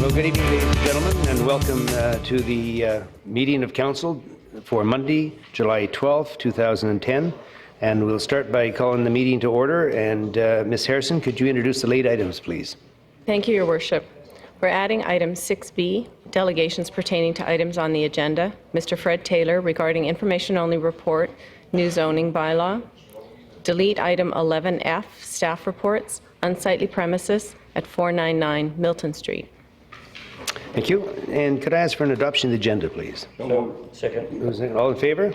Well, good evening, ladies and gentlemen, and welcome to the meeting of Council for Monday, July 12th, 2010. And we'll start by calling the meeting to order. And Ms. Harrison, could you introduce the late items, please? Thank you, Your Worship. We're adding item 6B, delegations pertaining to items on the agenda. Mr. Fred Taylor regarding information-only report, new zoning bylaw. Delete item 11F, staff reports, unsightly premises at 499 Milton Street. Thank you. And could I ask for an adoption of the agenda, please? So, second. All in favor?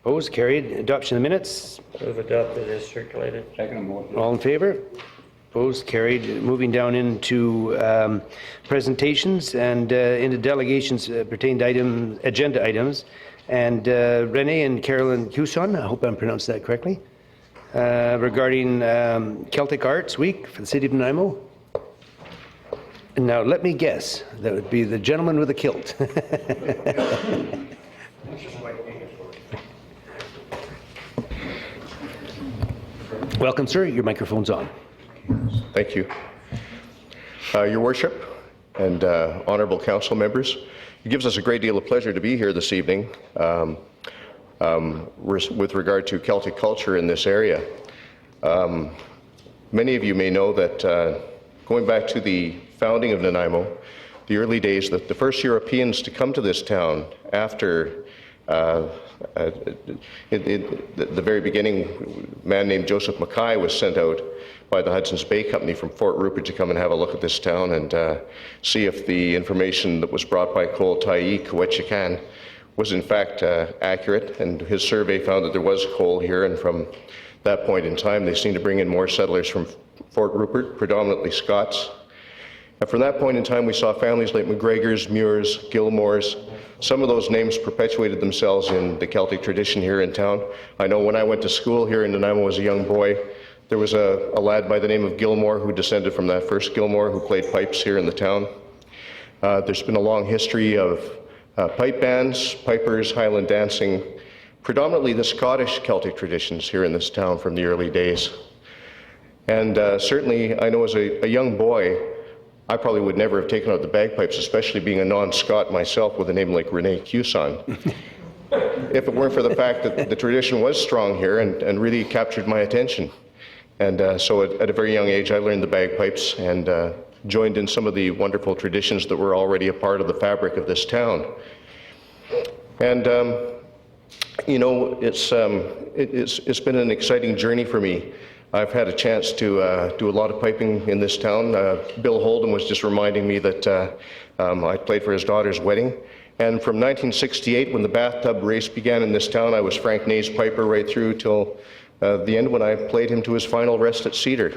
Opposed? Carried. Adoption of the minutes? Move adopted as circulated. Second motion. All in favor? Opposed? Carried. Moving down into presentations and into delegations pertaining to agenda items. And Renee and Carolyn Cuson, I hope I'm pronounced that correctly, regarding Celtic Arts Week for the City of Nanaimo. Now, let me guess, that would be the gentleman with the kilt. Welcome, sir. Your microphone's on. Thank you. Your Worship and honourable council members, it gives us a great deal of pleasure to be here this evening with regard to Celtic culture in this area. Many of you may know that going back to the founding of Nanaimo, the early days, that the first Europeans to come to this town after the very beginning, a man named Joseph Mackay was sent out by the Hudson's Bay Company from Fort Rupert to come and have a look at this town and see if the information that was brought by Cole Tyee Kowetchikan was in fact accurate. And his survey found that there was coal here, and from that point in time they seemed to bring in more settlers from Fort Rupert, predominantly Scots. And from that point in time, we saw families like McGregors, Muirs, Gilmores. Some of those names perpetuated themselves in the Celtic tradition here in town. I know when I went to school here in Nanaimo as a young boy, there was a lad by the name of Gilmore who descended from that first Gilmore who played pipes here in the town. There's been a long history of pipe bands, pipers, Highland dancing, predominantly the Scottish Celtic traditions here in this town from the early days. And certainly, I know as a young boy, I probably would never have taken out the bagpipes, especially being a non-Scot myself with a name like Renee Cuson, if it weren't for the fact that the tradition was strong here and really captured my attention. And so at a very young age, I learned the bagpipes and joined in some of the wonderful traditions that were already a part of the fabric of this town. And you know, it's been an exciting journey for me. I've had a chance to do a lot of piping in this town. Bill Holden was just reminding me that I played for his daughter's wedding. And from 1968, when the bathtub race began in this town, I was Frank Nay's piper right through till the end when I played him to his final rest at Cedar.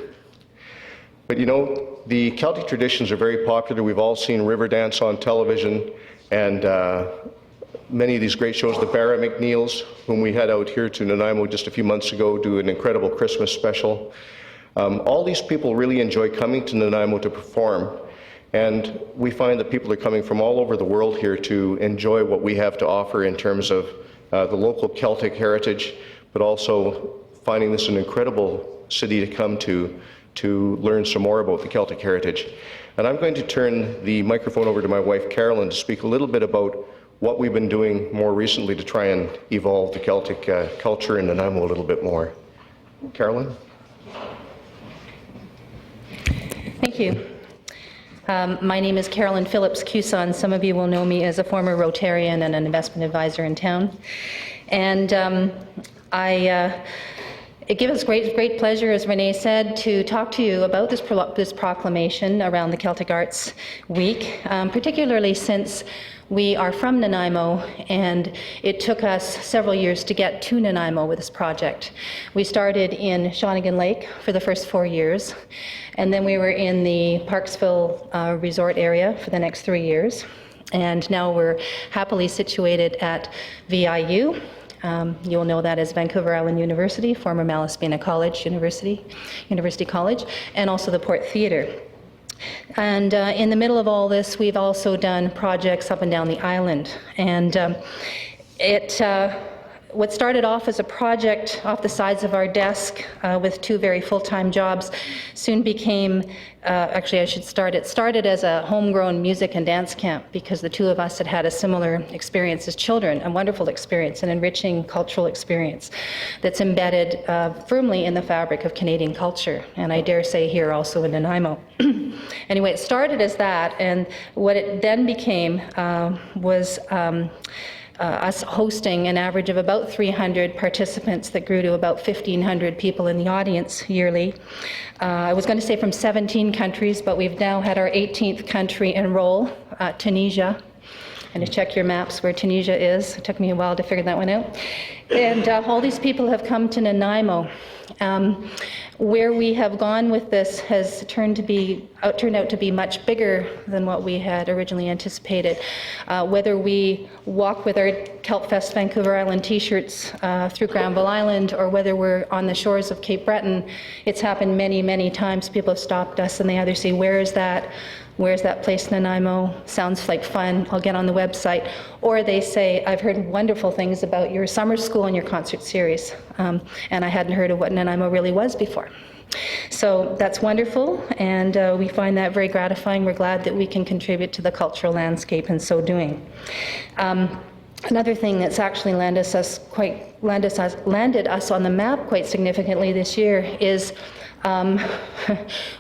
But you know, the Celtic traditions are very popular. We've all seen Riverdance on television, and many of these great shows, the Barra McNeils, whom we had out here to Nanaimo just a few months ago, do an incredible Christmas special. All these people really enjoy coming to Nanaimo to perform, and we find that people are coming from all over the world here to enjoy what we have to offer in terms of the local Celtic heritage, but also finding this an incredible city to come to learn some more about the Celtic heritage. And I'm going to turn the microphone over to my wife Carolyn to speak a little bit about what we've been doing more recently to try and evolve the Celtic culture in Nanaimo a little bit more. Carolyn? Thank you. My name is Carolyn Phillips Cuson. Some of you will know me as a former Rotarian and an investment advisor in town. And it gives us great pleasure, as Renee said, to talk to you about this proclamation around the Celtic Arts Week, particularly since we are from Nanaimo, and it took us several years to get to Nanaimo with this project. We started in Shawnigan Lake for the first 4 years, and then we were in the Parksville resort area for the next 3 years, and now we're happily situated at VIU. You'll know that as Vancouver Island University, former Malaspina College University College, and also the Port Theatre. And in the middle of all this, we've also done projects up and down the island. And what started off as a project off the sides of our desk with 2 very full-time jobs soon became, actually I should start, it started as a homegrown music and dance camp because the 2 of us had had a similar experience as children, a wonderful experience, an enriching cultural experience that's embedded firmly in the fabric of Canadian culture, and I dare say here also in Nanaimo. Anyway, it started as that, and what it then became was us hosting an average of about 300 participants that grew to about 1,500 people in the audience yearly. I was going to say from 17 countries, but we've now had our 18th country enroll, Tunisia. And to check your maps where Tunisia is. It took me a while to figure that one out. And all these people have come to Nanaimo. Where we have gone with this has turned out to be much bigger than what we had originally anticipated. Whether we walk with our Keltfest Vancouver Island t-shirts through Granville Island, or whether we're on the shores of Cape Breton, it's happened many, many times. People have stopped us and they either say, where is that? Where's that place, Nanaimo? Sounds like fun. I'll get on the website. Or they say, I've heard wonderful things about your summer school and your concert series. And I hadn't heard of what Nanaimo really was before. So that's wonderful, and we find that very gratifying. We're glad that we can contribute to the cultural landscape in so doing. Another thing that's actually landed us on the map quite significantly this year is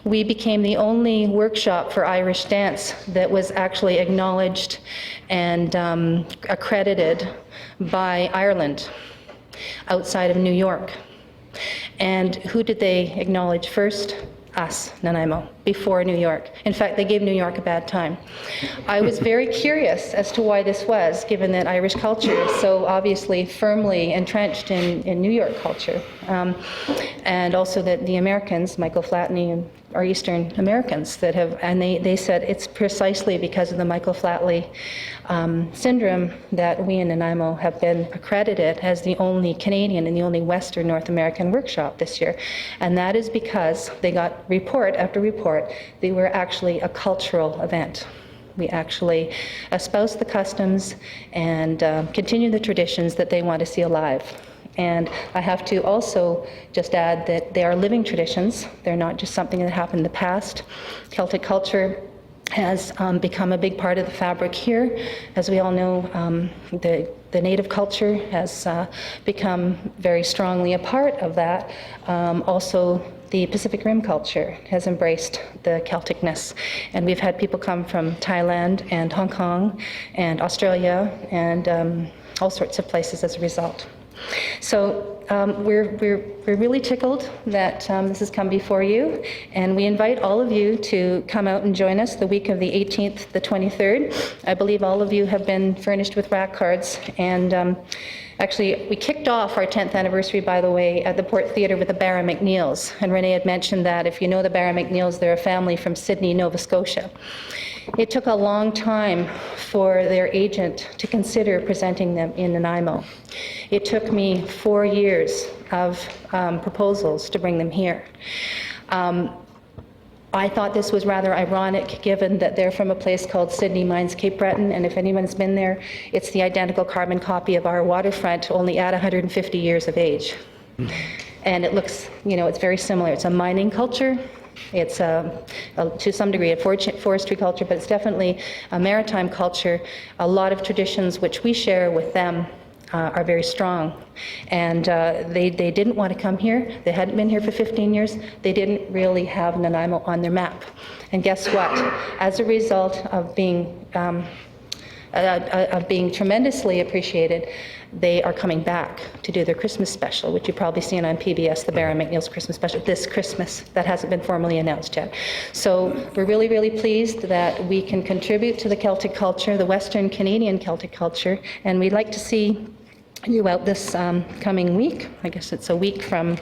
we became the only workshop for Irish dance that was actually acknowledged and accredited by Ireland outside of New York. And who did they acknowledge first? Us, Nanaimo, before New York. In fact, they gave New York a bad time. I was very curious as to why this was, given that Irish culture is so obviously firmly entrenched in New York culture. And also that the Americans, Michael Flatley, are Eastern Americans that have, and they said it's precisely because of the Michael Flatley syndrome that we in Nanaimo have been accredited as the only Canadian and the only Western North American workshop this year. And that is because they got report after report, they were actually a cultural event. We actually espouse the customs and continue the traditions that they want to see alive. And I have to also just add that they are living traditions. They're not just something that happened in the past. Celtic culture has become a big part of the fabric here. As we all know, the native culture has become very strongly a part of that. Also, the Pacific Rim culture has embraced the Celticness. And we've had people come from Thailand and Hong Kong and Australia and all sorts of places as a result. So we're really tickled that this has come before you, and we invite all of you to come out and join us the week of the 18th, the 23rd. I believe all of you have been furnished with rack cards, and actually we kicked off our 10th anniversary, by the way, at the Port Theatre with the Barra McNeils, and Renee had mentioned that if you know the Barra McNeils, they're a family from Sydney, Nova Scotia. It took a long time for their agent to consider presenting them in Nanaimo. It took me 4 years of proposals to bring them here. I thought this was rather ironic, given that they're from a place called Sydney Mines Cape Breton, and if anyone's been there, it's the identical carbon copy of our waterfront, only at 150 years of age. And it looks, it's very similar. It's a mining culture. It's to some degree a forestry culture, but it's definitely a maritime culture. A lot of traditions which we share with them are very strong. And they didn't want to come here. They hadn't been here for 15 years. They didn't really have Nanaimo on their map. And guess what? As a result of being tremendously appreciated, they are coming back to do their Christmas special, which you've probably seen on PBS, the Barra McNeils Christmas special, this Christmas. That hasn't been formally announced yet. So we're really, really pleased that we can contribute to the Celtic culture, the Western Canadian Celtic culture, and we'd like to see you out this coming week. I guess it's a week from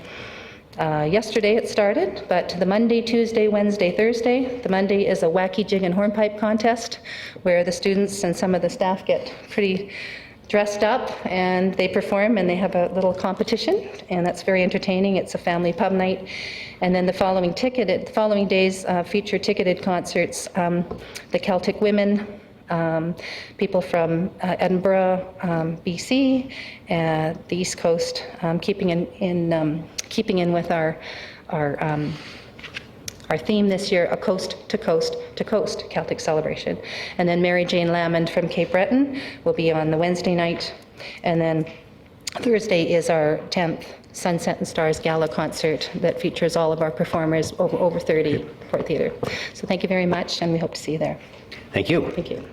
yesterday it started, but the Monday, Tuesday, Wednesday, Thursday. The Monday is a wacky jig and hornpipe contest where the students and some of the staff get pretty dressed up and they perform and they have a little competition, and that's very entertaining. It's a family pub night. And then the following days feature ticketed concerts. The Celtic women people from Edinburgh, BC, the East Coast, keeping in with our theme this year, a coast to coast to coast Celtic celebration. And then Mary Jane Lamond from Cape Breton will be on the Wednesday night. And then Thursday is our 10th Sunset and Stars Gala concert that features all of our performers, over 30, Port Theatre. So thank you very much, and we hope to see you there. Thank you. Thank you.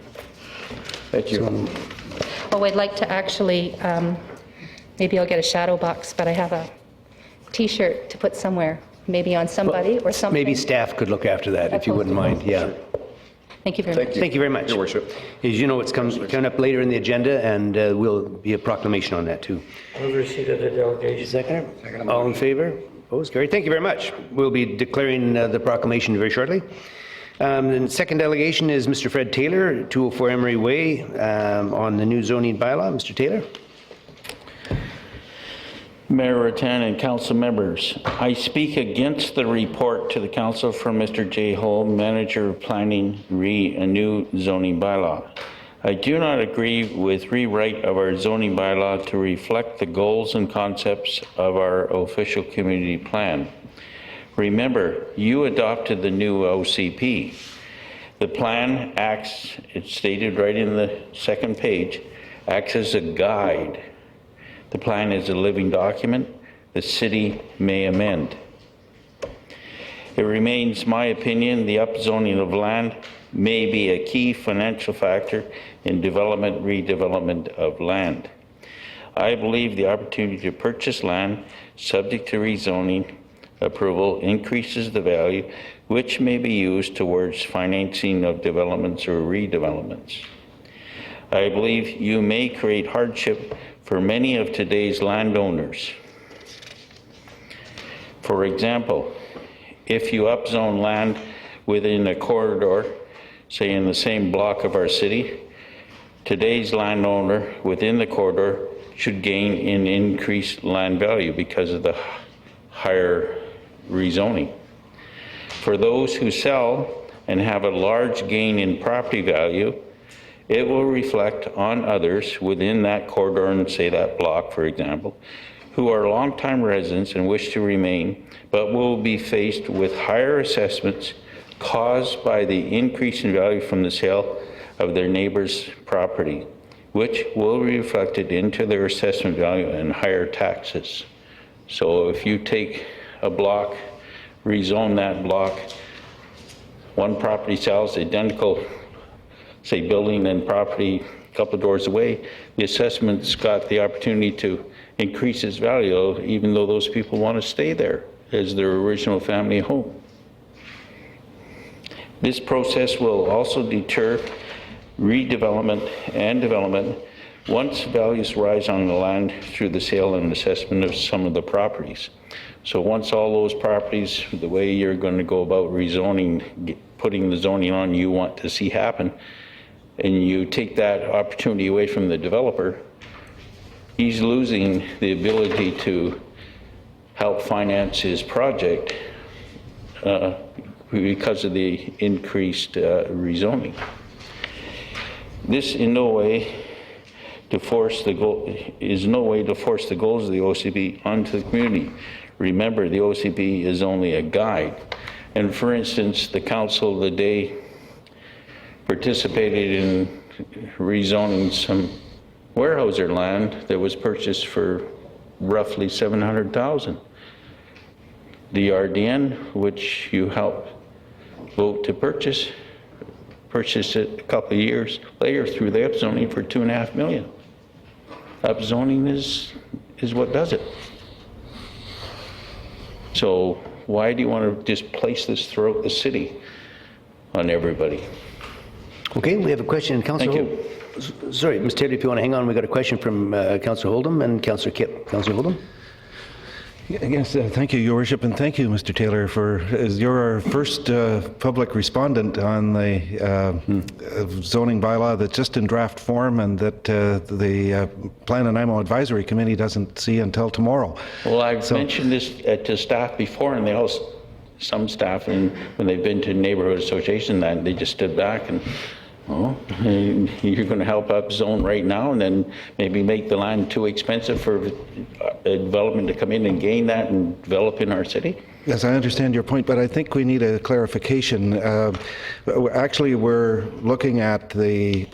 Thank you. Oh, I'd like to actually, maybe I'll get a shadow box, but I have a T-shirt to put somewhere, maybe on somebody or something. Maybe staff could look after that, if you wouldn't mind. Yeah. Thank you very much. Thank you very much. Your Worship. As you know, it's coming up later in the agenda, and will be a proclamation on that, too. Move receipt of the delegation. Second. All in favor? Opposed? Carried. Thank you very much. We'll be declaring the proclamation very shortly. The second delegation is Mr. Fred Taylor, 204 Emery Way, on the new zoning bylaw. Mr. Taylor? Mayor Rattan and council members, I speak against the report to the council from Mr. J. Hull, Manager of Planning, a new zoning bylaw. I do not agree with rewrite of our zoning bylaw to reflect the goals and concepts of our official community plan. Remember, you adopted the new OCP. The plan acts, it's stated right in the second page, acts as a guide. The plan is a living document the city may amend. It remains my opinion the upzoning of land may be a key financial factor in redevelopment of land. I believe the opportunity to purchase land subject to rezoning approval increases the value which may be used towards financing of developments or redevelopments. I believe you may create hardship for many of today's landowners. For example, if you upzone land within a corridor, say in the same block of our city, today's landowner within the corridor should gain in increased land value because of the higher rezoning. For those who sell and have a large gain in property value, it will reflect on others within that corridor and say that block, for example, who are longtime residents and wish to remain, but will be faced with higher assessments caused by the increase in value from the sale of their neighbor's property, which will be reflected into their assessment value and higher taxes. So if you take a block, rezone that block, one property sells identical, say building and property a couple of doors away, the assessment's got the opportunity to increase its value even though those people want to stay there as their original family home. This process will also deter redevelopment and development once values rise on the land through the sale and assessment of some of the properties. So once all those properties, the way you're going to go about rezoning, putting the zoning on you want to see happen, and you take that opportunity away from the developer, he's losing the ability to help finance his project because of the increased rezoning. This in no way to force the goal is no way to force the goals of the OCP onto the community. Remember, the OCP is only a guide. And for instance, the council the day participated in rezoning some Weyerhaeuser land that was purchased for roughly $700,000. The RDN, which you helped vote to purchased it a couple of years later through the upzoning for $2.5 million. Upzoning is what does it. So why do you want to just place this throughout the city on everybody? Okay, we have a question. Councillor Thank you. Sorry, Ms. Taylor, if you want to hang on, we got a question from Councillor Oldham and Councillor Kipp. Councillor Oldham? Yes, thank you, Your Worship, and thank you, Mr. Taylor, as you're our first public respondent on the zoning bylaw that's just in draft form and that the Plan Nanaimo Advisory Committee doesn't see until tomorrow. Well, I've mentioned this to staff before, and some staff, and when they've been to neighborhood association, that they just stood back and, Oh, you're going to help upzone right now and then maybe make the land too expensive for development to come in and gain that and develop in our city? Yes, I understand your point, but I think we need a clarification. Actually, we're looking at the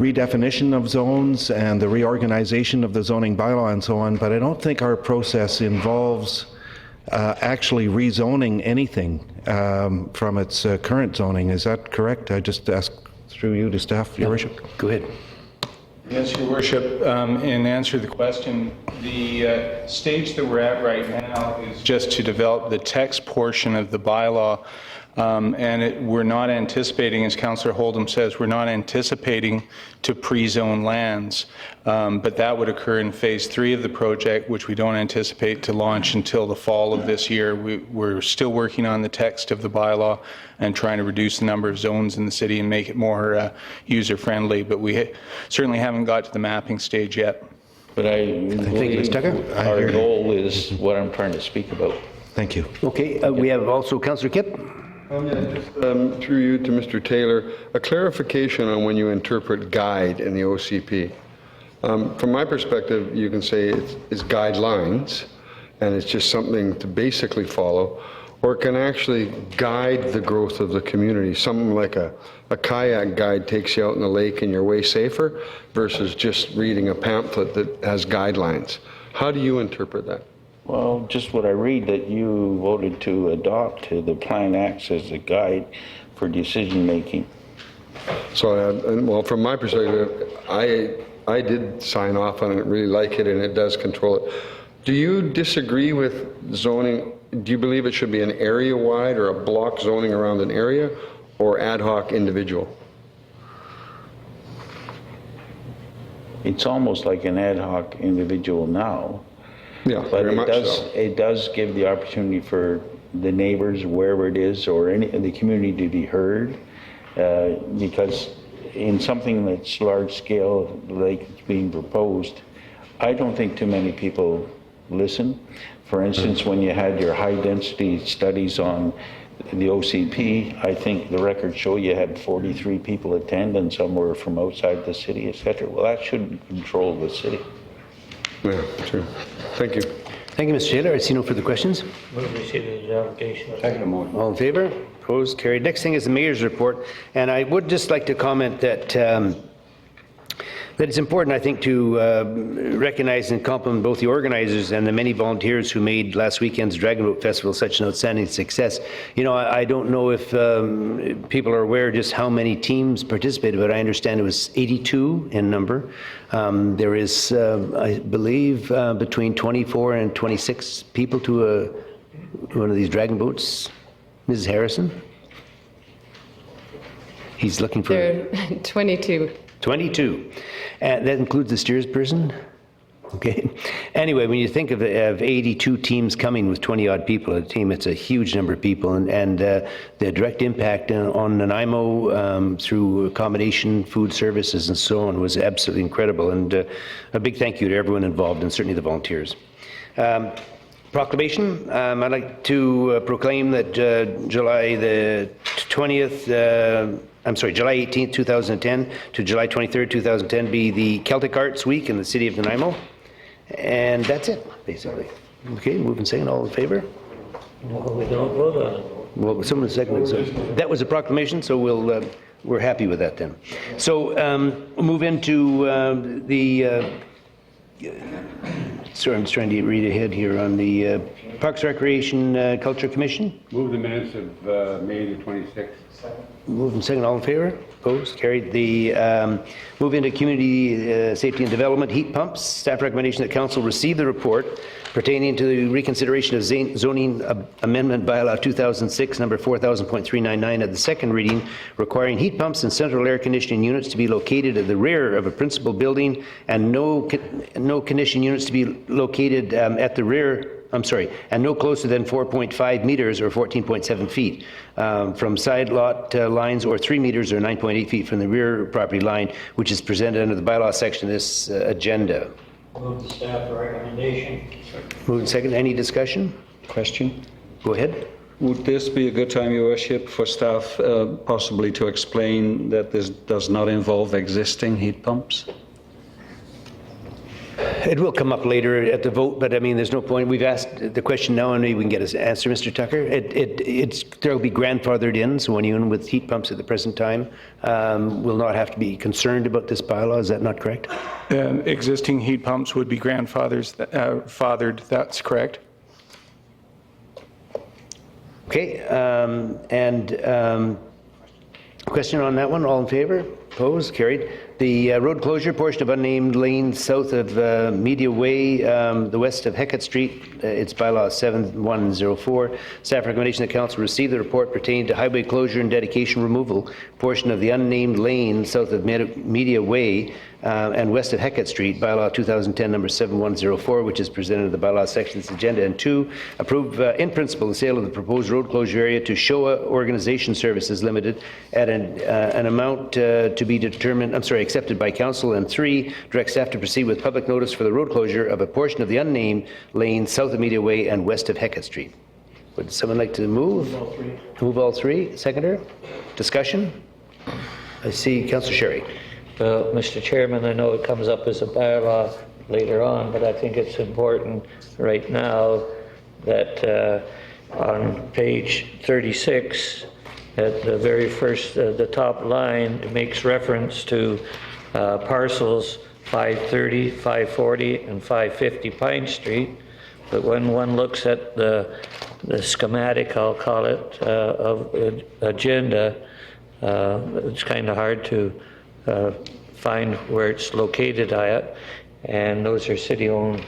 redefinition of zones and the reorganization of the zoning bylaw and so on, but I don't think our process involves actually rezoning anything from its current zoning. Is that correct? I just ask through you to staff, Your Worship. Go ahead. Yes, Your Worship. In answer to the question, the stage that we're at right now is just to develop the text portion of the bylaw. We're not anticipating, as Councillor Holdham says, we're not anticipating to pre-zone lands, but that would occur in phase 3 of the project, which we don't anticipate to launch until the fall of this year. We're still working on the text of the bylaw and trying to reduce the number of zones in the city and make it more user-friendly, but we certainly haven't got to the mapping stage yet. But I believe our goal is what I'm trying to speak about. Thank you. Okay, we have also Councillor Kipp. Just through you to Mr. Taylor, a clarification on when you interpret guide in the OCP. From my perspective, you can say it's guidelines, and it's just something to basically follow, or it can actually guide the growth of the community. Something like a kayak guide takes you out in the lake and you're way safer, versus just reading a pamphlet that has guidelines. How do you interpret that? Well, just what I read, that you voted to adopt the Plan acts as a guide for decision making. So, well, from my perspective, I did sign off on it, really like it, and it does control it. Do you disagree with zoning? Do you believe it should be an area-wide or a block zoning around an area, or ad hoc individual? It's almost like an ad hoc individual now. Yeah, But very much so. it does give the opportunity for the neighbors, wherever it is, or any of the community to be heard, because in something that's large scale, like it's being proposed, I don't think too many people listen. For instance, when you had your high density studies on the OCP, I think the records show you had 43 people attend and some were from outside the city, etc. Well, that shouldn't control the city. Yeah, true. Thank you. Thank you, Mr. Taylor. I see no further questions. Move to receive the delegation. All in favor? Opposed? Carried. Next thing is the mayor's report, and I would just like to comment that that it's important, I think, to recognize and compliment both the organizers and the many volunteers who made last weekend's Dragon Boat Festival such an outstanding success. You know, I don't know if people are aware just how many teams participated, but I understand it was 82 in number. There is, I believe, between 24 and 26 people to one of these dragon boats. Mrs. Harrison? He's looking for... There are 22. 22. That includes the steers person? Okay. Anyway, when you think of 82 teams coming with 20-odd people at a team, it's a huge number of people. And the direct impact on Nanaimo through accommodation, food services, and so on was absolutely incredible. And a big thank you to everyone involved, and certainly the volunteers. Proclamation. I'd like to proclaim that July the 20th, July 18th, 2010 to July 23rd, 2010 be the Celtic Arts Week in the city of Nanaimo. And that's it, basically. Okay, move and second. All in favor? No, we don't vote on it. Well, someone seconded. So that was a proclamation, so we're happy with that then. So we'll move into sorry, I'm just trying to read ahead here on the Parks, Recreation, Culture Commission. Move the minutes of May the 26th. Moved and second, all in favor? Opposed? Carried. The move into Community Safety and Development, heat pumps. Staff recommendation that Council receive the report pertaining to the reconsideration of zoning amendment bylaw 2006, number 4000.399 at the second reading, requiring heat pumps and central air conditioning units to be located at the rear of a principal building and no conditioning units to be located at the rear, and no closer than 4.5 meters or 14.7 feet from side lot lines, or 3 meters or 9.8 feet from the rear property line, which is presented under the bylaw section of this agenda. Move the staff recommendation. Moved and second. Any discussion? Question? Go ahead. Would this be a good time, Your Worship, for staff possibly to explain that this does not involve existing heat pumps? It will come up later at the vote, but I mean, there's no point. We've asked the question now, and maybe we can get an answer, Mr. Tucker. There'll be grandfathered in, so anyone with heat pumps at the present time will not have to be concerned about this bylaw. Is that not correct? Existing heat pumps would be grandfathered, that's correct. Okay, question on that one, all in favor? Opposed? Carried. The road closure portion of unnamed lane south of Media Way, the west of Hecate Street, it's bylaw 7104. Staff recommendation that council receive the report pertaining to highway closure and dedication removal portion of the unnamed lane south of Media Way and west of Hecate Street, bylaw 2010 number 7104, which is presented in the bylaw section of this agenda. And 2, approve in principle the sale of the proposed road closure area to Showa Organization Services Limited at an amount to be determined, accepted by council. And 3, direct staff to proceed with public notice for the road closure of a portion of the unnamed lane south of Media Way and west of Hecate Street. Would someone like to move? All three. Move all three. Seconder? Discussion? I see Councillor Sherry. Well, Mr. Chairman, I know it comes up as a bylaw later on, but I think it's important right now that on page 36, at the very first, the top line, it makes reference to parcels 530, 540, and 550 Pine Street. But when one looks at the schematic, I'll call it, of agenda, it's kind of hard to find where it's located at, and those are city-owned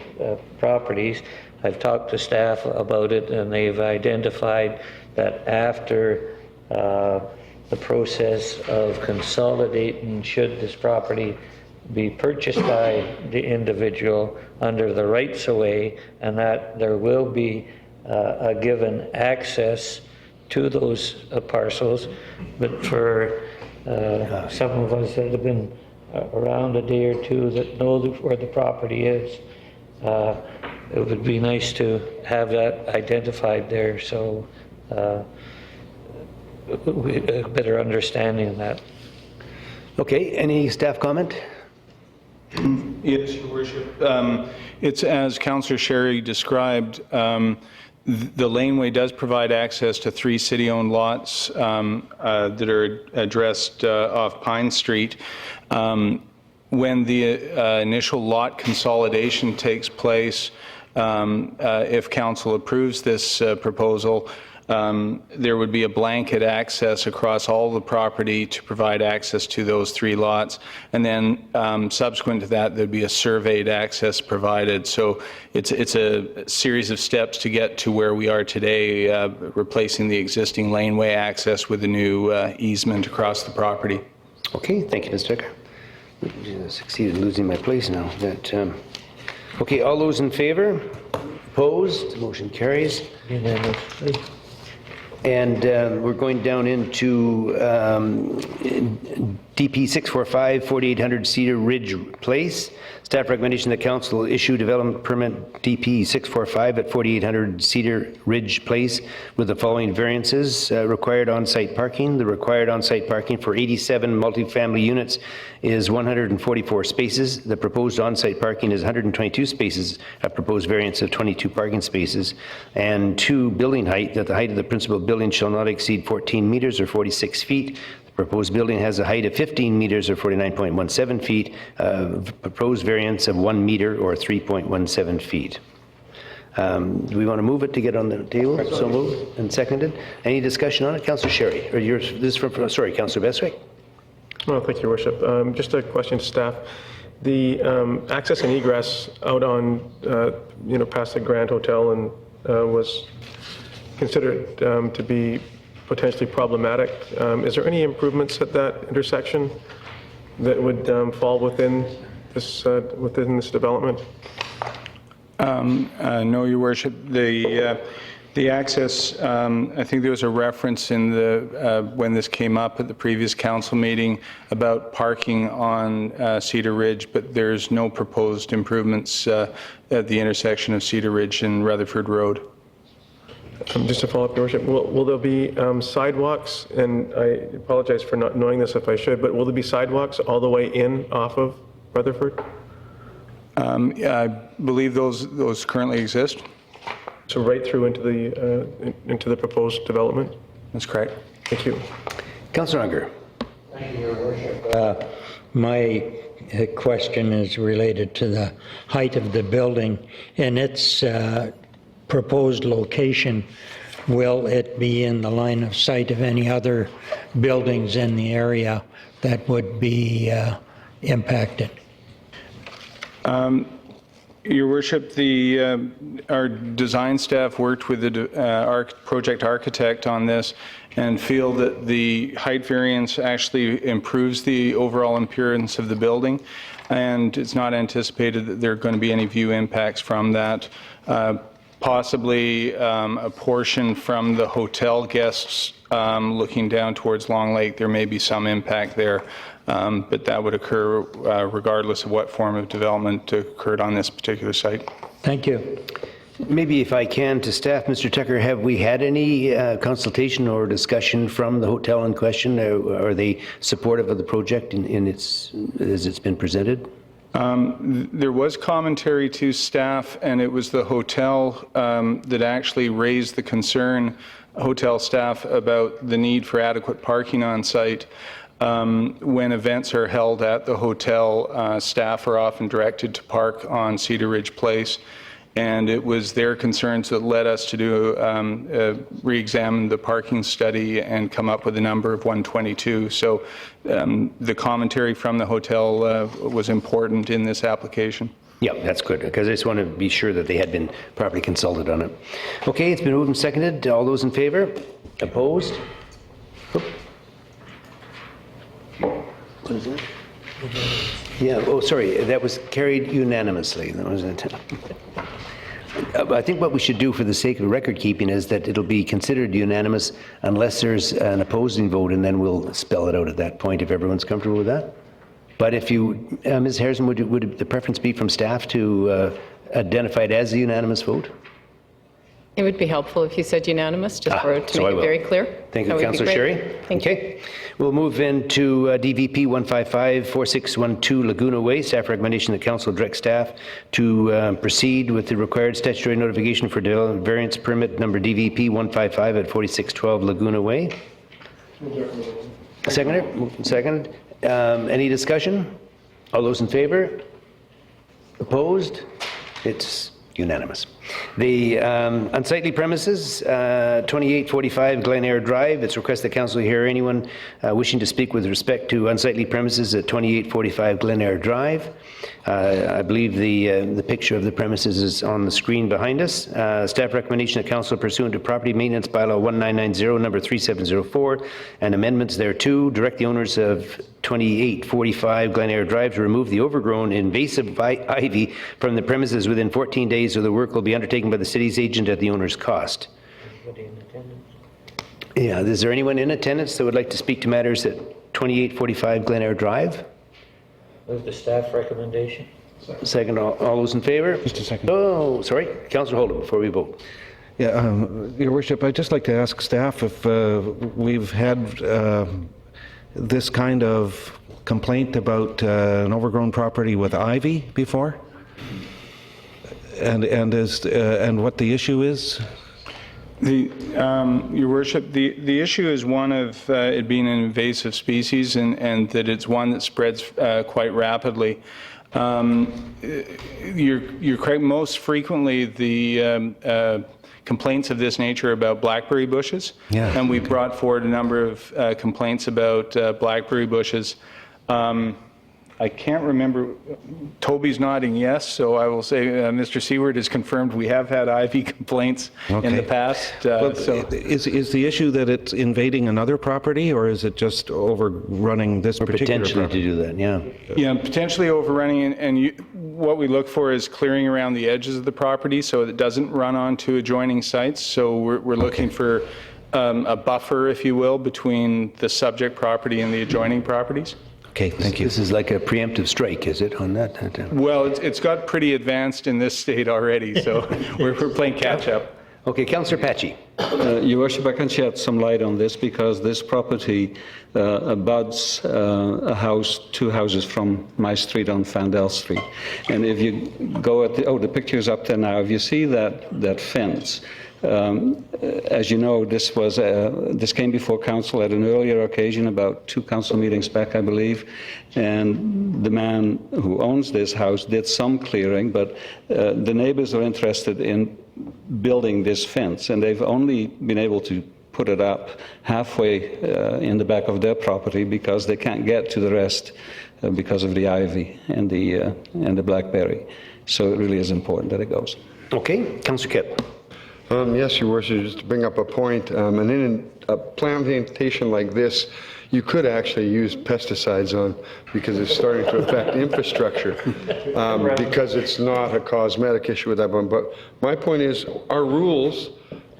properties. I've talked to staff about it, and they've identified that after the process of consolidating, should this property be purchased by the individual under the rights-of-way, and that there will be a given access to those parcels. But for some of us that have been around a day or two that know where the property is, it would be nice to have that identified there, so a better understanding of that. Okay, any staff comment? Yes, Your Worship. It's as Councillor Sherry described. The laneway does provide access to 3 city-owned lots that are addressed off Pine Street. When the initial lot consolidation takes place, if council approves this proposal, there would be a blanket access across all the property to provide access to those 3 lots. And then subsequent to that, there'd be a surveyed access provided. So it's a series of steps to get to where we are today, replacing the existing laneway access with a new easement across the property. Okay, thank you, Mr. Tucker. I succeeded in losing my place now. Okay, all those in favor? Opposed? Motion carries. Unanimously. And we're going down into DP 645, 4800 Cedar Ridge Place. Staff recommendation that council issue development permit DP 645 at 4800 Cedar Ridge Place with the following variances. Required on-site parking. The required on-site parking for 87 multifamily units is 144 spaces. The proposed on-site parking is 122 spaces, a proposed variance of 22 parking spaces. And 2, building height, that the height of the principal building shall not exceed 14 meters or 46 feet. The proposed building has a height of 15 meters or 49.17 feet, proposed variance of 1 meter or 3.17 feet. Do we want to move it to get on the table? So moved and seconded. Any discussion on it? Councillor Sherry, or yours, this from, sorry, Councillor Bestwick. Well, thank you, Your Worship. Just a question to staff. The access and egress out on, past the Grand Hotel and was considered to be potentially problematic. Is there any improvements at that intersection that would fall within this development? No, Your Worship. The access, I think there was a reference in the when this came up at the previous council meeting about parking on Cedar Ridge, but there's no proposed improvements at the intersection of Cedar Ridge and Rutherford Road. Just to follow up, Your Worship, will there be sidewalks? And I apologize for not knowing this if I should, but will there be sidewalks all the way in off of Rutherford? Yeah, I believe those currently exist. So right through into the proposed development? That's correct. Thank you. Councillor Unger. Thank you, Your Worship. My question is related to the height of the building and its proposed location. Will it be in the line of sight of any other buildings in the area that would be impacted? Your Worship, our design staff worked with the project architect on this and feel that the height variance actually improves the overall appearance of the building, and it's not anticipated that there are going to be any view impacts from that. Possibly a portion from the hotel guests looking down towards Long Lake, there may be some impact there. But that would occur regardless of what form of development occurred on this particular site. Thank you. Maybe if I can, to staff, Mr. Tucker, have we had any consultation or discussion from the hotel in question? Are they supportive of the project as it's been presented? There was commentary to staff, and it was the hotel that actually raised the concern, hotel staff, about the need for adequate parking on site. When events are held at the hotel, staff are often directed to park on Cedar Ridge Place, and it was their concerns that led us to do re-examine the parking study and come up with a number of 122. So the commentary from the hotel was important in this application. Yeah, that's good, because I just want to be sure that they had been properly consulted on it. Okay, it's been moved and seconded. All those in favor? Opposed? What is that? Yeah, oh, sorry, that was carried unanimously. That was it. I think what we should do for the sake of record keeping is that it'll be considered unanimous unless there's an opposing vote, and then we'll spell it out at that point if everyone's comfortable with that. But if you, Ms. Harrison, would the preference be from staff to identify it as a unanimous vote? It would be helpful if you said unanimous, just to make it very clear. Thank you, That would be Councillor great. Sherry. Thank you. Okay. We'll move into DVP 155-4612 Laguna Way. Staff recommendation that council direct staff to proceed with the required statutory notification for variance permit number DVP 155 at 4612 Laguna Way. Seconded? Moved and seconded. Any discussion? All those in favor? Opposed? It's unanimous. The unsightly premises, 2845 Glen Eyre Drive. It's requested that council hear anyone wishing to speak with respect to unsightly premises at 2845 Glen Eyre Drive. I believe the picture of the premises is on the screen behind us. Staff recommendation that council pursuant to Property Maintenance Bylaw 1990, number 3704, and amendments thereto, direct the owners of 2845 Glen Eyre Drive to remove the overgrown invasive ivy from the premises within 14 days, or the work will be undertaken by the city's agent at the owner's cost. Yeah, is there anyone in attendance that would like to speak to matters at 2845 Glen Eyre Drive? Move the staff recommendation. Second, all those in favor? Just a second. Oh, sorry, Councillor Holden, before we vote. Yeah, Your Worship, I'd just like to ask staff if we've had this kind of complaint about an overgrown property with ivy before, and what the issue is. Your Worship, the issue is one of it being an invasive species, and that it's one that spreads quite rapidly. You're correct. Most frequently, the complaints of this nature are about blackberry bushes, and we've brought forward a number of complaints about blackberry bushes. I can't remember. Toby's nodding yes, so I will say Mr. Seward has confirmed we have had ivy complaints in the past. Is the issue that it's invading another property, or is it just overrunning this particular potentially property? to do that, yeah. Yeah, potentially overrunning, and what we look for is clearing around the edges of the property so it doesn't run onto adjoining sites. So we're looking for a buffer, if you will, between the subject property and the adjoining properties. Okay, thank you. This is like a preemptive strike, is it, on that? Well, it's got pretty advanced in this state already, so we're playing catch up. Okay, Councillor Patchy. Your Worship, I can shed some light on this because this property abuts a house, 2 houses from my street on Fandel Street. And if you go at the picture's up there now. If you see that fence, as you know, this came before council at an earlier occasion, about 2 council meetings back, I believe. And the man who owns this house did some clearing, but the neighbors are interested in building this fence, and they've only been able to put it up halfway in the back of their property because they can't get to the rest because of the ivy and the blackberry. So it really is important that it goes. Okay, Councillor Kipp. Yes, Your Worship, just to bring up a point, and in a plantation like this, you could actually use pesticides on because it's starting to affect infrastructure because it's not a cosmetic issue with that one. But my point is, our rules,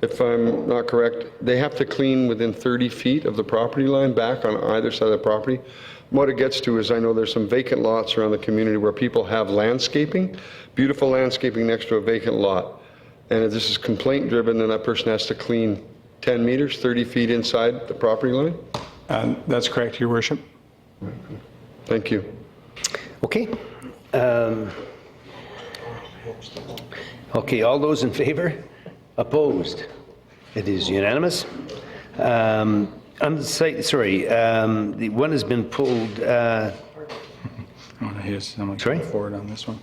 if I'm not correct, they have to clean within 30 feet of the property line back on either side of the property. What it gets to is I know there's some vacant lots around the community where people have landscaping, beautiful landscaping next to a vacant lot. And if this is complaint driven, then that person has to clean 10 meters, 30 feet inside the property line? That's correct, Your Worship. Thank you. Okay. Okay, all those in favor? Opposed? It is unanimous. On the site, sorry, the one has been pulled. Sorry? Forward on this one.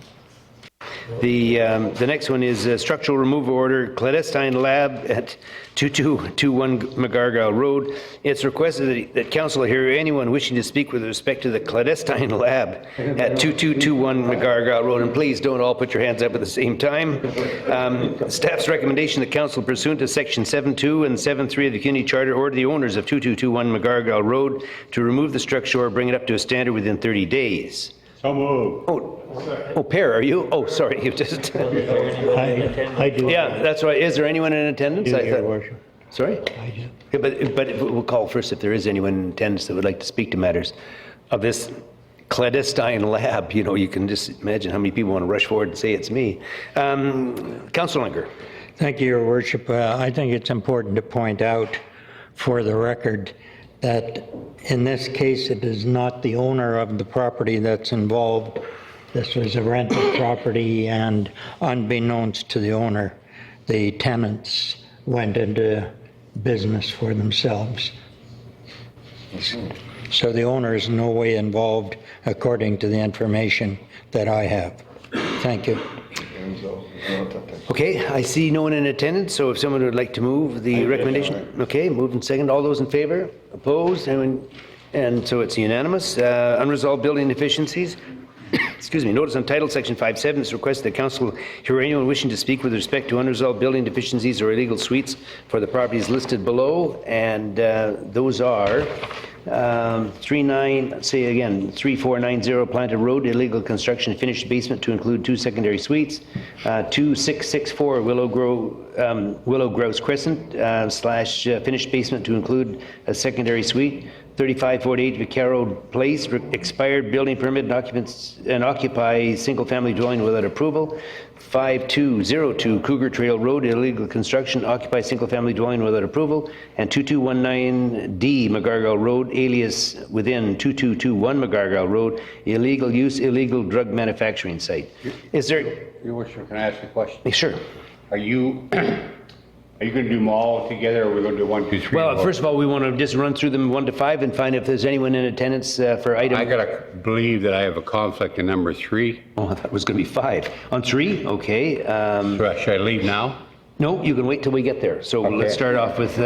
The next one is structural removal order, Clandestine Lab at 2221 McGargow Road. It's requested that council hear anyone wishing to speak with respect to the Clandestine Lab at 2221 McGargow Road. And please don't all put your hands up at the same time. Staff's recommendation that council pursuant to section 7.2 and 7.3 of the community charter order the owners of 2221 McGargow Road to remove the structure or bring it up to a standard within 30 days. So moved. Oh, Per, are you? Oh, sorry, you just. I do. Yeah, that's right. Is there anyone in attendance? Do, I Your thought- Worship. Sorry? I do. Yeah, but we'll call first if there is anyone in attendance that would like to speak to matters of this clandestine lab. You know, you can just imagine how many people want to rush forward and say it's me. Councillor Unger. Thank you, Your Worship. I think it's important to point out for the record that in this case, it is not the owner of the property that's involved. This was a rental property, and unbeknownst to the owner, the tenants went into business for themselves. So the owner is in no way involved, according to the information that I have. Thank you. Okay, I see no one in attendance, so if someone would like to move the recommendation. Okay, moved and second. All those in favor? Opposed? And so it's unanimous. Unresolved building deficiencies. Excuse me. Notice on title section 5.7, it's requested that council hear anyone wishing to speak with respect to unresolved building deficiencies or illegal suites for the properties listed below, and those are 3490 Planted Road, illegal construction, finished basement to include 2 secondary suites. 2664 Willow Grouse Crescent slash finished basement to include a secondary suite. 3548 Vaquero Place, expired building permit and occupy single-family dwelling without approval. 5202 Cougar Trail Road, illegal construction, occupy single-family dwelling without approval. And 2219D McGargow Road, alias within 2221 McGargow Road, illegal use, illegal drug manufacturing site. Is there? Your Worship, can I ask a question? Sure. Are you going to do them all together, or are we going to do 1, 2, 3? Well, first of all, we want to just run through them 1 to 5 and find if there's anyone in attendance for item. I got to believe that I have a conflict in number 3. Oh, I thought it was going to be 5. On 3, okay. Should I leave now? No, you can wait till we get there. So let's start off with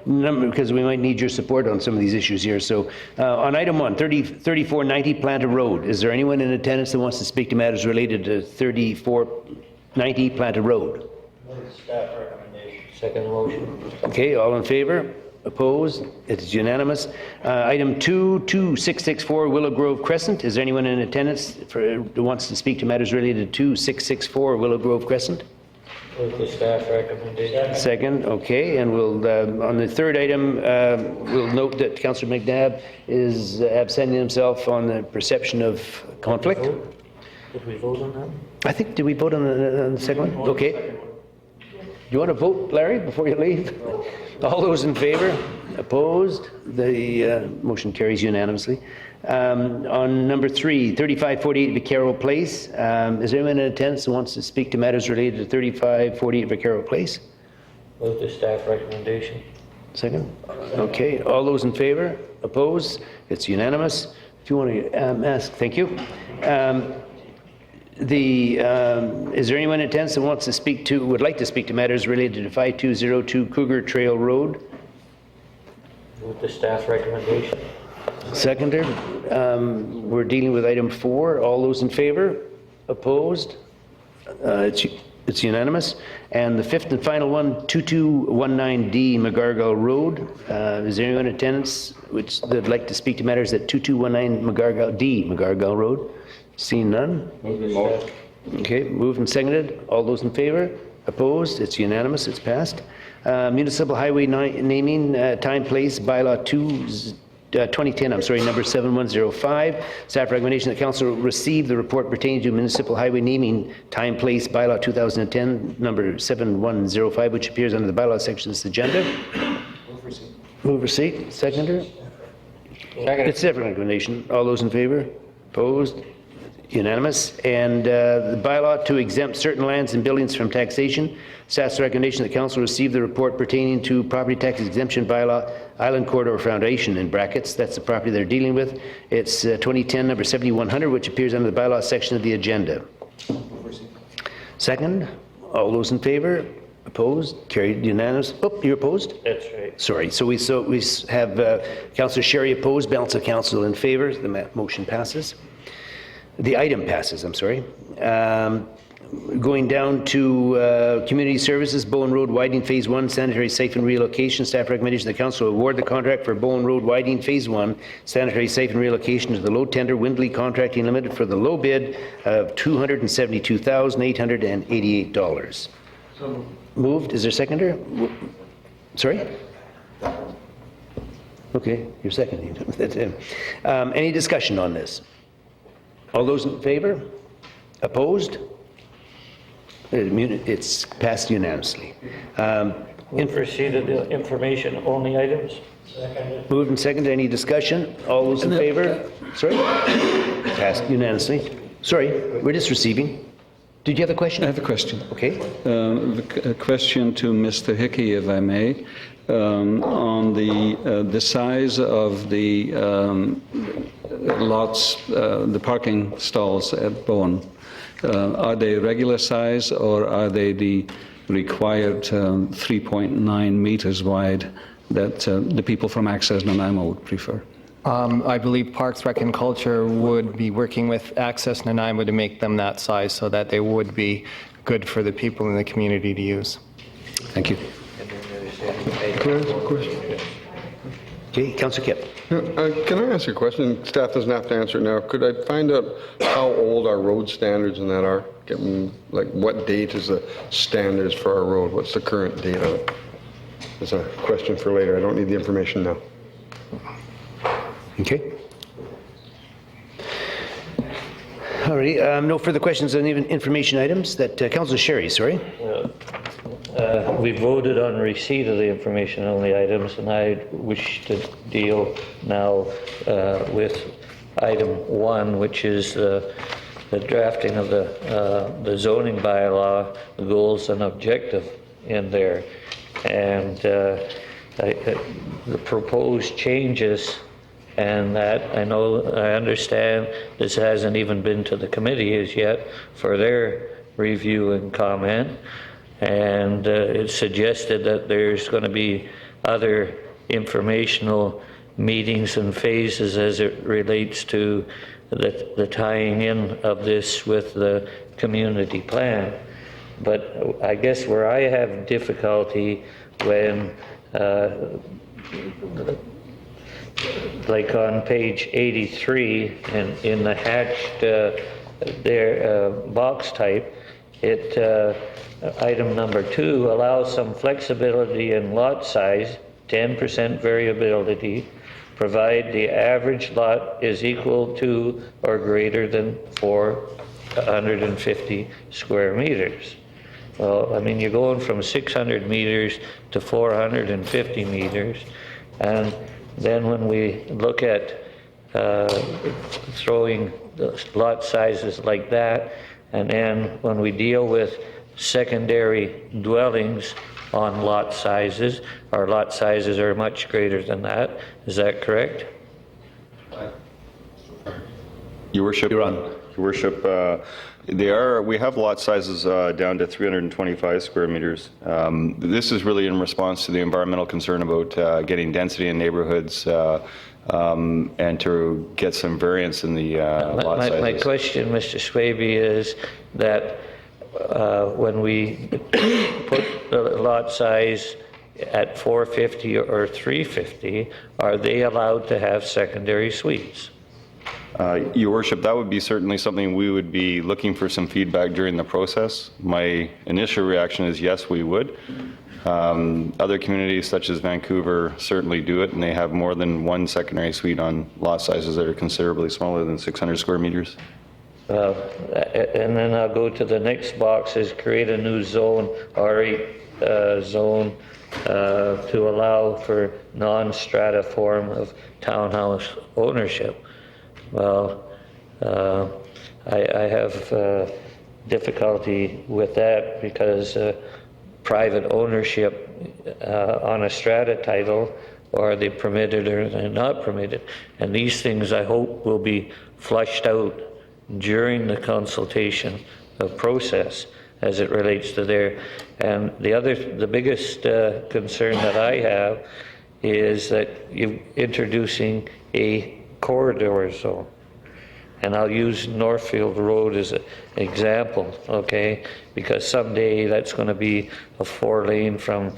number, because we might need your support on some of these issues here. So on item 1, 3490 Planted Road. Is there anyone in attendance that wants to speak to matters related to 3490 Planted Road? Staff recommendation. Second motion. Okay, all in favor? Opposed? It is unanimous. Item 2664 Willow Grove Crescent. Is there anyone in attendance who wants to speak to matters related to 2664 Willow Grove Crescent? Move the staff recommendation. Second, okay, and we'll, on the third item, we'll note that Councillor McNabb is absenting himself on the perception of conflict. Did we vote on that? I think, did we vote on the second one? Okay. you want to vote, Larry, before you leave? All those in favor? Opposed? The motion carries unanimously. On number 3, 3548 Vaquero Place. Is there anyone in attendance who wants to speak to matters related to 3548 Vaquero Place? Move the staff recommendation. Second? Okay, all those in favor? Opposed? It's unanimous. If you want to ask, thank you. Is there anyone in attendance that wants to speak to, would like to speak to matters related to 5202 Cougar Trail Road? Move the staff recommendation. Seconder. We're dealing with item 4. All those in favor? Opposed? It's unanimous. And the 5th and final one, 2219D McGargle Road. Is there anyone in attendance which would like to speak to matters at 2219 McGargle Road? Seeing none? Move the motion. Okay, moved and seconded. All those in favor? Opposed? It's unanimous. It's passed. Municipal Highway Naming Time Place Bylaw 2010, number 7105. Staff recommendation that council receive the report pertaining to Municipal Highway Naming Time Place Bylaw 2010, number 7105, which appears under the bylaw section of this agenda. Move receipt. Seconder? Second. It's staff recommendation. All those in favor? Opposed? Unanimous. And the bylaw to exempt certain lands and buildings from taxation. Staff's recommendation that council receive the report pertaining to property tax exemption bylaw, Island Corridor Foundation in brackets. That's the property they're dealing with. It's 2010 number 7100, which appears under the bylaw section of the agenda. Second. All those in favor? Opposed? Carried unanimous. Oh, you're opposed? That's right. Sorry. So we have Councillor Sherry opposed, balance of council in favor. The motion passes. The item passes, I'm sorry. Going down to Community Services, Bowen Road Widening Phase 1, Sanitary Siphon Relocation. Staff recommendation the council award the contract for Bowen Road Widening Phase 1, Sanitary Siphon Relocation to the low tender Windley Contracting Limited for the low bid of $272,888. So moved. Is there a seconder? Sorry? Okay, you're seconding. Any discussion on this? All those in favor? Opposed? It's passed unanimously. Proceed to the information only items. Second. Moved and seconded. Any discussion? All those in favor? Sorry? Passed unanimously. Sorry, we're just receiving. Did you have a question? I have a question. Okay. A question to Mr. Hickey, if I may, on the size of the lots, the parking stalls at Bowen. Are they regular size or are they the required 3.9 meters wide that the people from Access Nanaimo would prefer? I believe Parks, Rec and Culture would be working with Access Nanaimo to make them that size so that they would be good for the people in the community to use. Thank you. Okay, Councillor Kipp. Can I ask a question? Staff doesn't have to answer it now. Could I find out how old our road standards and that are? Like what date is the standards for our road? What's the current date of it? It's a question for later. I don't need the information now. Okay. All right. No further questions on even information items. That Councillor Sherry, sorry. We voted on receipt of the information only items, and I wish to deal now with item 1, which is the drafting of the zoning bylaw, the goals and objective in there, and the proposed changes. And that I understand this hasn't even been to the committee as yet for their review and comment. And it's suggested that there's going to be other informational meetings and phases as it relates to the tying in of this with the community plan. But I guess where I have difficulty when like on page 83 and in the hatched box type, item number 2 allows some flexibility in lot size, 10% variability, provide the average lot is equal to or greater than 450 square meters. Well, I mean, you're going from 600 meters to 450 meters, and then when we look at throwing lot sizes like that, and then when we deal with secondary dwellings on lot sizes, our lot sizes are much greater than that. Is that correct? Your Worship, Your Worship, we have lot sizes down to 325 square meters. This is really in response to the environmental concern about getting density in neighborhoods and to get some variance in the lot sizes. My question, Mr. Swaby, is that when we put the lot size at 450 or 350, are they allowed to have secondary suites? Your Worship, that would be certainly something we would be looking for some feedback during the process. My initial reaction is yes, we would. Other communities such as Vancouver certainly do it, and they have more than one secondary suite on lot sizes that are considerably smaller than 600 square meters. And then I'll go to the next box, is create a new zone, R8 zone, to allow for non-strata form of townhouse ownership. Well, I have difficulty with that because private ownership on a strata title, or are they permitted or they're not permitted? And these things, I hope, will be flushed out during the consultation process as it relates to there. And the biggest concern that I have is that you're introducing a corridor zone. And I'll use Northfield Road as an example, okay? Because someday that's going to be a 4-lane from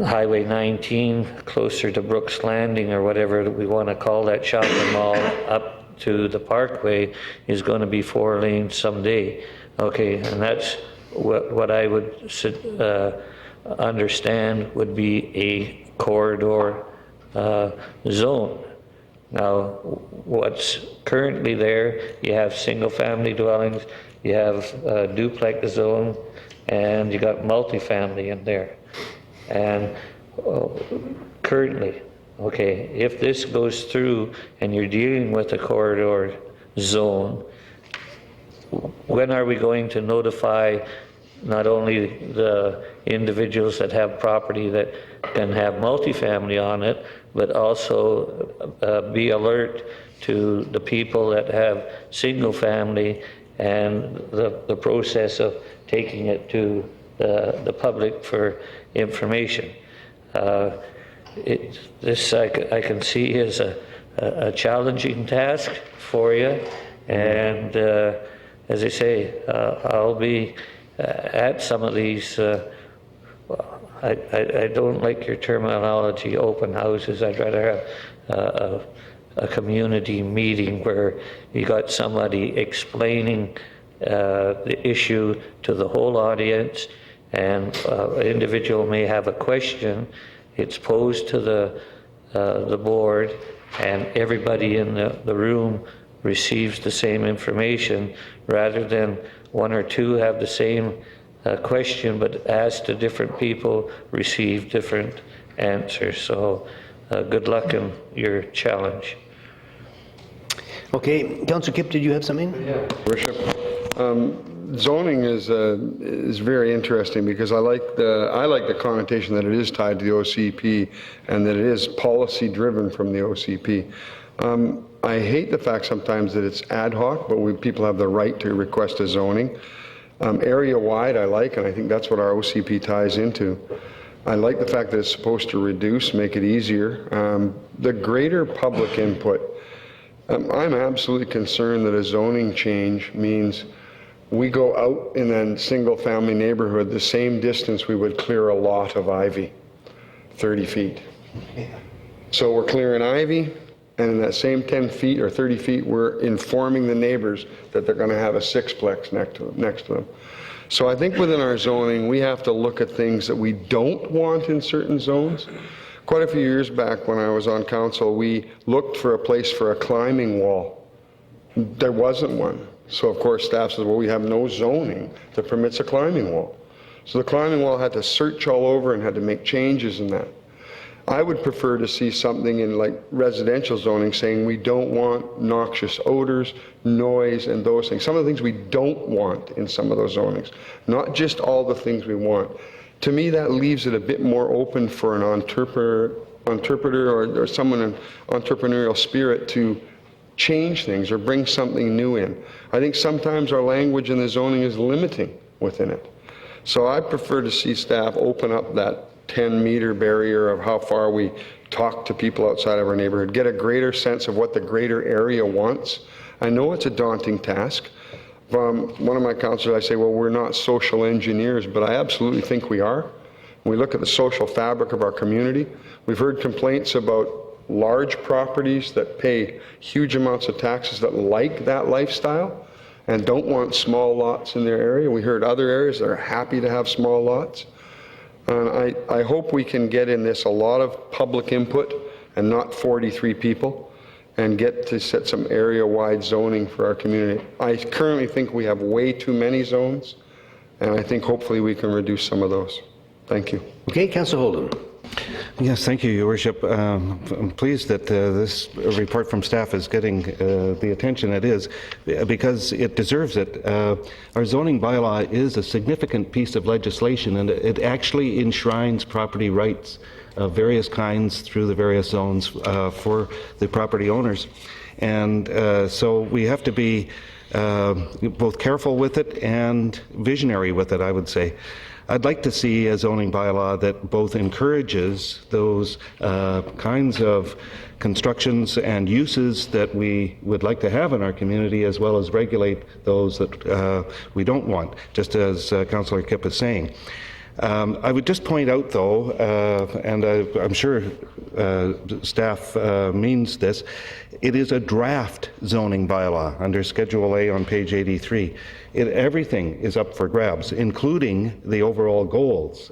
Highway 19 closer to Brooks Landing or whatever we want to call that shopping mall up to the Parkway is going to be 4 lanes someday. Okay, and that's what I would understand would be a corridor zone. Now, what's currently there, you have single-family dwellings, you have duplex zone, and you got multifamily in there. And currently, okay, if this goes through and you're dealing with a corridor zone, when are we going to notify not only the individuals that have property that can have multifamily on it, but also be alert to the people that have single family and the process of taking it to the public for information. This I can see as a challenging task for you, and as I say, I'll be at some of these. I don't like your terminology, open houses. I'd rather have a community meeting where you got somebody explaining the issue to the whole audience, and an individual may have a question. It's posed to the board, and everybody in the room receives the same information, rather than one or two have the same question, but asked to different people, receive different answers. So good luck in your challenge. Okay, Councillor Kipp, did you have something? Yeah. Worship, zoning is very interesting because I like the connotation that it is tied to the OCP and that it is policy driven from the OCP. I hate the fact sometimes that it's ad hoc, but people have the right to request a zoning. Area-wide I like, and I think that's what our OCP ties into. I like the fact that it's supposed to reduce, make it easier. The greater public input, I'm absolutely concerned that a zoning change means we go out in a single-family neighborhood the same distance we would clear a lot of ivy, 30 feet. So we're clearing ivy, and in that same 10 feet or 30 feet, we're informing the neighbors that they're going to have a sixplex next to them. So I think within our zoning, we have to look at things that we don't want in certain zones. Quite a few years back when I was on council, we looked for a place for a climbing wall. There wasn't one. So of course staff says, well, we have no zoning that permits a climbing wall. So the climbing wall had to search all over and had to make changes in that. I would prefer to see something in like residential zoning saying we don't want noxious odors, noise, and those things. Some of the things we don't want in some of those zonings, not just all the things we want. To me, that leaves it a bit more open for an interpreter or someone in entrepreneurial spirit to change things or bring something new in. I think sometimes our language in the zoning is limiting within it. So I prefer to see staff open up that 10-meter barrier of how far we talk to people outside of our neighborhood, get a greater sense of what the greater area wants. I know it's a daunting task. From one of my counselors, I say, well, we're not social engineers, but I absolutely think we are. When we look at the social fabric of our community, we've heard complaints about large properties that pay huge amounts of taxes that like that lifestyle and don't want small lots in their area. We heard other areas that are happy to have small lots. And I hope we can get in this a lot of public input and not 43 people and get to set some area-wide zoning for our community. I currently think we have way too many zones, and I think hopefully we can reduce some of those. Thank you. Okay, Councillor Holden. Yes, thank you, Your Worship. I'm pleased that this report from staff is getting the attention it is, because it deserves it. Our zoning bylaw is a significant piece of legislation, and it actually enshrines property rights of various kinds through the various zones for the property owners. And so we have to be both careful with it and visionary with it, I would say. I'd like to see a zoning bylaw that both encourages those kinds of constructions and uses that we would like to have in our community, as well as regulate those that we don't want, just as Councillor Kipp is saying. I would just point out, though, and I'm sure staff means this, it is a draft zoning bylaw under Schedule A on page 83. Everything is up for grabs, including the overall goals.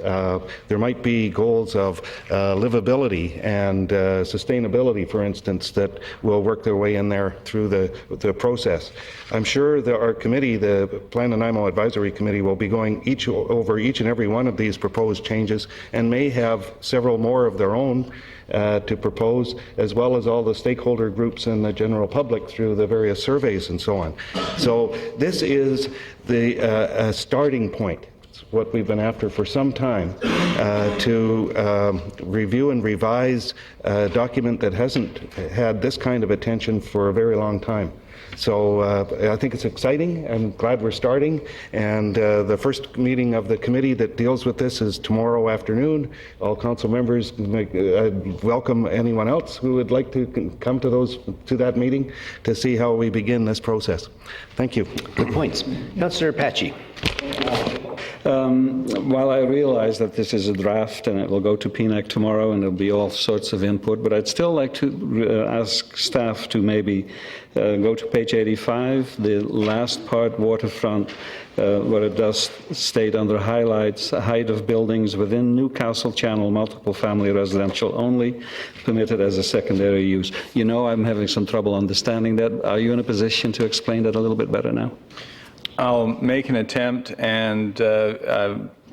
There might be goals of livability and sustainability, for instance, that will work their way in there through the process. I'm sure that our committee, the Plan Nanaimo Advisory Committee, will be going over each and every one of these proposed changes and may have several more of their own to propose, as well as all the stakeholder groups and the general public through the various surveys and so on. So this is the starting point. It's what we've been after for some time, to review and revise a document that hasn't had this kind of attention for a very long time. So I think it's exciting. I'm glad we're starting. And the first meeting of the committee that deals with this is tomorrow afternoon. All council members, welcome anyone else who would like to come to that meeting to see how we begin this process. Thank you. Good points. Councillor Apache. While I realize that this is a draft and it will go to PNAC tomorrow and there'll be all sorts of input, but I'd still like to ask staff to maybe go to page 85, the last part, waterfront, where it does state under highlights, height of buildings within Newcastle Channel, multiple family residential only, permitted as a secondary use. You know, I'm having some trouble understanding that. Are you in a position to explain that a little bit better now? I'll make an attempt, and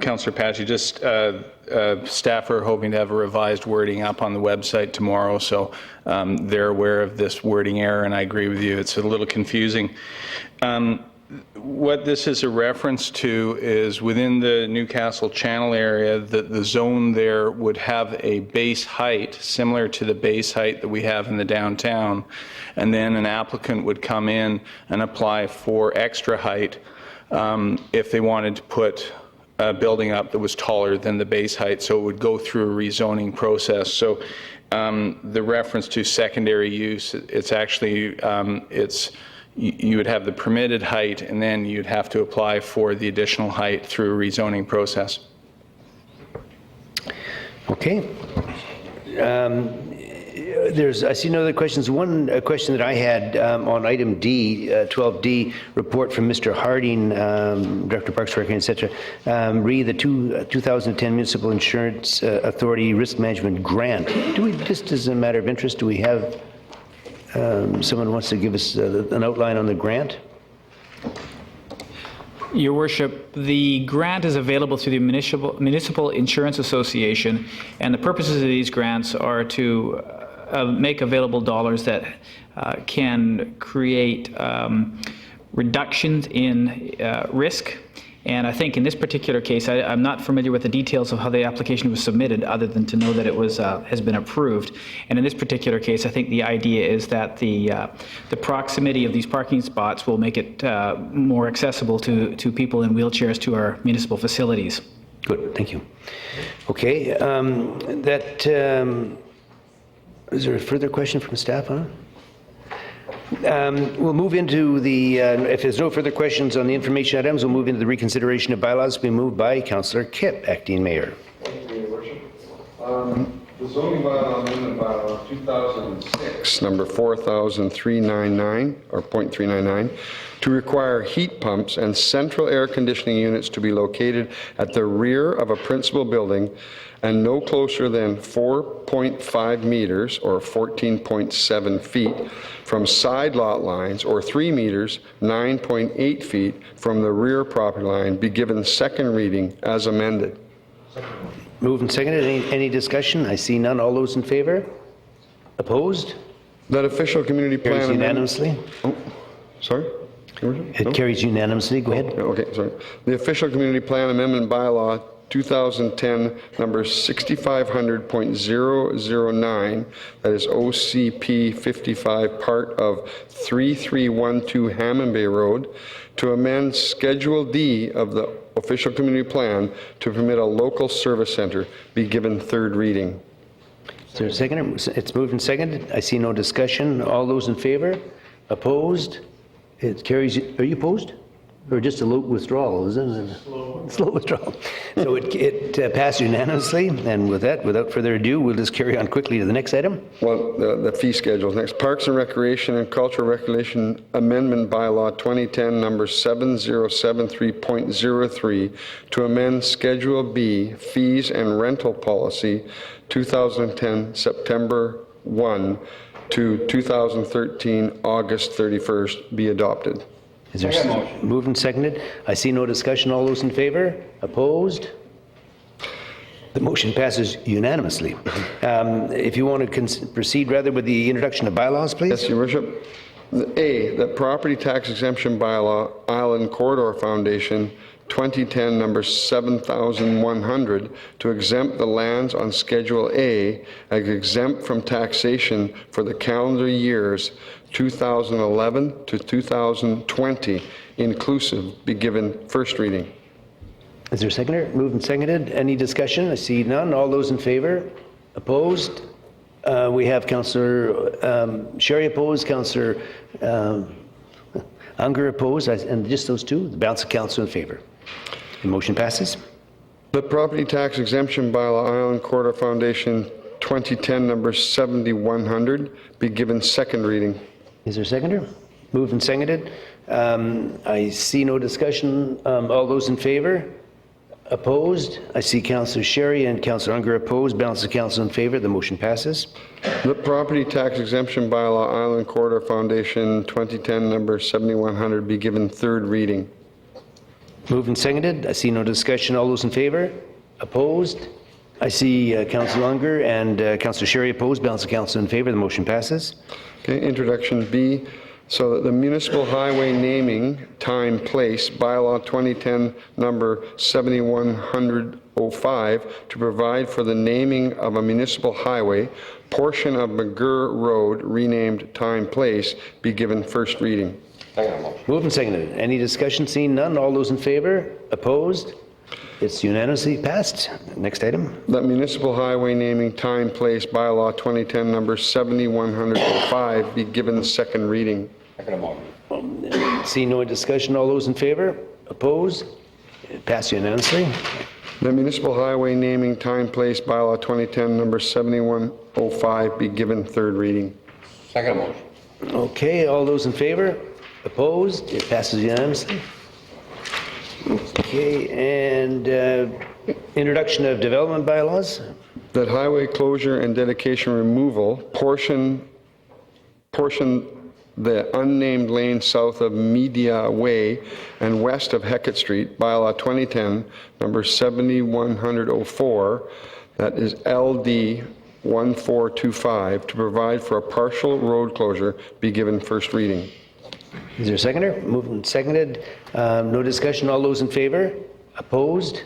Councillor Patsy, just staff are hoping to have a revised wording up on the website tomorrow, so they're aware of this wording error, and I agree with you, it's a little confusing. What this is a reference to is within the Newcastle Channel area, the zone there would have a base height similar to the base height that we have in the downtown, and then an applicant would come in and apply for extra height if they wanted to put a building up that was taller than the base height, so it would go through a rezoning process. So the reference to secondary use, it's actually, you would have the permitted height, and then you'd have to apply for the additional height through a rezoning process. Okay. I see no other questions. One question that I had on item D, 12D, report from Mr. Harding, Director of Parks, Recreation, etc. Re the 2010 Municipal Insurance Authority Risk Management Grant. Do we, just as a matter of interest, do we have someone who wants to give us an outline on the grant? Your Worship, the grant is available through the Municipal Insurance Association, and the purposes of these grants are to make available dollars that can create reductions in risk. And I think in this particular case, I'm not familiar with the details of how the application was submitted, other than to know that it was has been approved. And in this particular case, I think the idea is that the proximity of these parking spots will make it more accessible to people in wheelchairs to our municipal facilities. Good, thank you. Okay, is there a further question from staff on it? We'll move into the, if there's no further questions on the information items, we'll move into the reconsideration of bylaws. Be moved by Councillor Kipp, Acting Mayor. Thank you, Your Worship. The zoning bylaw amendment bylaw 2006, number 4399 or .399, to require heat pumps and central air conditioning units to be located at the rear of a principal building and no closer than 4.5 meters or 14.7 feet from side lot lines, or 3 meters, 9.8 feet from the rear property line, be given second reading as amended. Moved and seconded. Any discussion? I see none. All those in favor? Opposed? That official community plan carries unanimously. Oh, sorry? It carries unanimously. Go ahead. Okay, sorry. The official community plan amendment bylaw 2010 number 6500.009, that is OCP 55, part of 3312 Hammond Bay Road, to amend Schedule D of the official community plan to permit a local service center, be given third reading. Is there a second? It's moved and seconded. I see no discussion. All those in favor? Opposed? It carries. Are you opposed? Or just a withdrawal, isn't it? Slow withdrawal. So it passed unanimously, and with that, without further ado, we'll just carry on quickly to the next item. Well, the fee schedules next. Parks and Recreation and Cultural Recreation Amendment Bylaw 2010 number 7073.03 to amend Schedule B, Fees and Rental Policy 2010 September 1 to 2013 August 31st be adopted. Is there moved and seconded? I see no discussion. All those in favor? Opposed? The motion passes unanimously. If you want to proceed rather with the introduction of bylaws, please. Yes, Your Worship. A, the Property Tax Exemption Bylaw, Island Corridor Foundation, 2010 number 7100, to exempt the lands on Schedule A as exempt from taxation for the calendar years 2011 to 2020 inclusive, be given first reading. Is there a seconder? Moved and seconded. Any discussion? I see none. All those in favor? Opposed? We have Councillor Sherry opposed, Councillor Unger opposed, and just those two. The balance of council in favor. The motion passes. The Property Tax Exemption Bylaw, Island Corridor Foundation, 2010 number 7100, be given second reading. Is there a seconder? Moved and seconded. I see no discussion. All those in favor? Opposed? I see Councillor Sherry and Councillor Unger opposed. Balance of council in favor. The motion passes. The Property Tax Exemption Bylaw, Island Corridor Foundation, 2010 number 7100, be given third reading. Moved and seconded. I see no discussion. All those in favor? Opposed? I see Councillor Unger and Councillor Sherry opposed. Balance of council in favor. The motion passes. Okay, introduction B. So that the Municipal Highway Naming Time Place Bylaw 2010 number 7105 to provide for the naming of a municipal highway, portion of McGurr Road renamed Time Place, be given first reading. Moved and seconded. Any discussion? Seeing none. All those in favor? Opposed? It's unanimously passed. Next item. That Municipal Highway Naming Time Place Bylaw 2010 number 7105 be given second reading. See no discussion. All those in favor? Opposed? It passed unanimously. The Municipal Highway Naming Time Place Bylaw 2010 number 7105 be given third reading. Second motion. Okay, all those in favor? Opposed? It passes unanimously. Okay, and introduction of development bylaws. That highway closure and dedication removal portion the unnamed lane south of Media Way and west of Heckett Street, bylaw 2010, number 7104, that is LD 1425, to provide for a partial road closure be given first reading. Is there a seconder? Moved and seconded. No discussion. All those in favor? Opposed?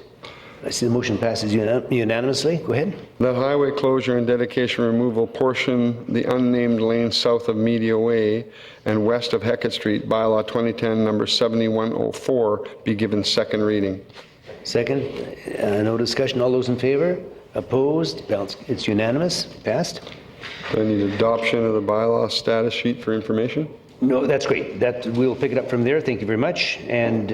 I see the motion passes unanimously. Go ahead. That highway closure and dedication removal portion, the unnamed lane south of Media Way and west of Heckett Street, bylaw 2010, number 7104, be given second reading. Second. No discussion. All those in favor? Opposed? It's unanimous. Passed. Do I need adoption of the bylaw status sheet for information? No, that's great. We'll pick it up from there. Thank you very much. And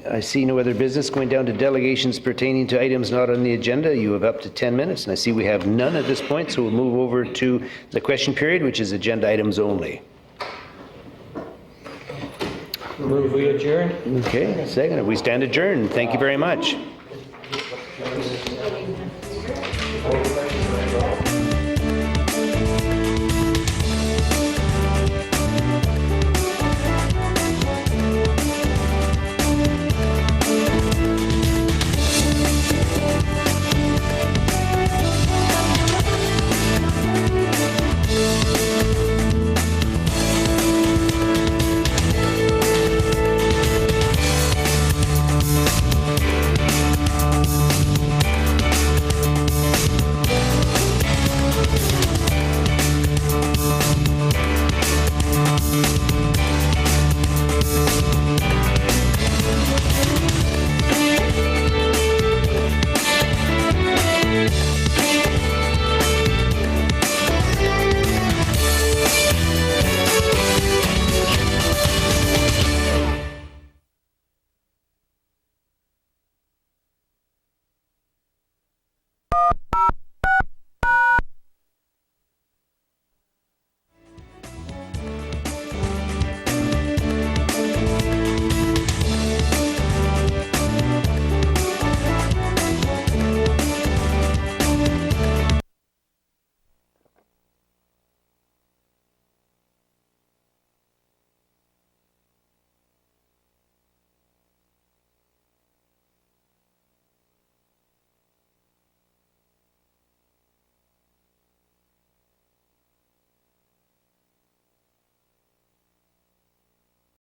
I see no other business. Going down to delegations pertaining to items not on the agenda. You have up to 10 minutes, and I see we have none at this point, so we'll move over to the question period, which is agenda items only. Move we adjourn? Okay, second. We stand adjourned. Thank you very much.